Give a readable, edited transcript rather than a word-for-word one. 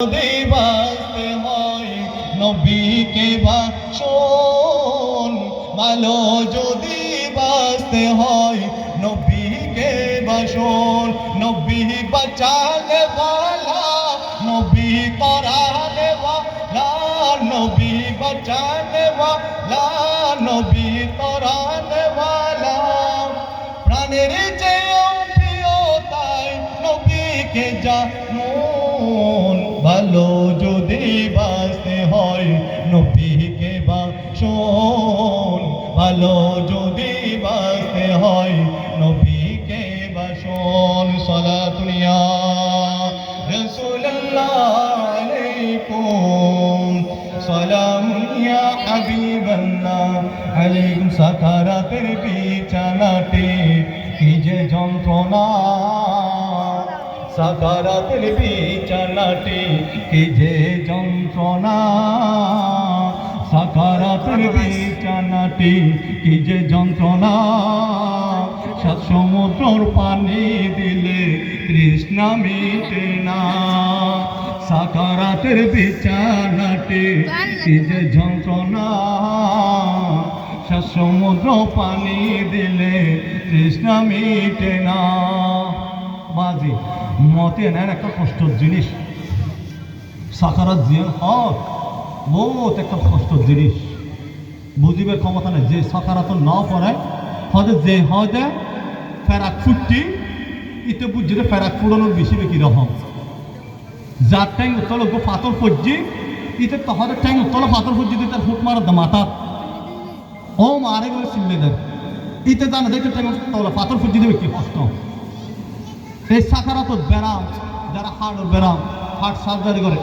যদি বাঁচতে হয় নবীকে বাসন, ভালো যদি বাঁচতে হয় নবীকে বাসন। নবী বাঁচানে ওয়ালা, নবী করানে ওয়ালা, নবী বাঁচানে ওয়ালা, নবী করানে ওয়ালা। প্রাণের চেয়েও প্রিয় তাই নবীকে জানুন, ভালো যদি বাঁচতে হয় নবীকে বাসন, ভালো যদি বাঁচতে হয় নবীকে বাসন। সালাতুন ইয়া রাসূলুল্লাহ আলাইকুম, সালামুন ইয়া হাবিবাল্লাহ আলাইকুম। সাকারাতের বিছানাতে কি যে যন্ত্রণা, সাকারাতের বিছানাটি কি যে যন্ত্রণা, সাকারাতের বিছানাটি কি যে যন্ত্রণা। সাত সমুদ্রর পানি দিলে তৃষ্ণা মিটে না, সাকারাতের বিছানাটি কি যে যন্ত্রণা। সাত সমুদ্র পানি দিলে তৃষ্ণা মিটে না। বাজি মতে নেন একটা কষ্টর জিনিস, সাকারাত জিয়ান হক বহুত একটা কষ্টর জিনিস, বুঝিবার ক্ষমতা নেই। যে সাকারাত না পড়ে হজে যে হজে ফেরাক ফুটটি ইতে বুঝিলে ফেরাক ফুটানোর বেশি বেশি রকম। যার ট্যাং উত্তল পাথর পড়ছি ইতে তহদের ট্যাং উত্তল পাথর পড়ছি তার ফুট মারার মাথা ও মারে বলে চিল্লে দেয় ইতে জানা দেখে ট্যাং পাথর পড়ছি দেবে কি কষ্ট। এই সাকারাত ব্যারাম, যারা হার্টের ব্যারাম, হার্ট সার্জারি করে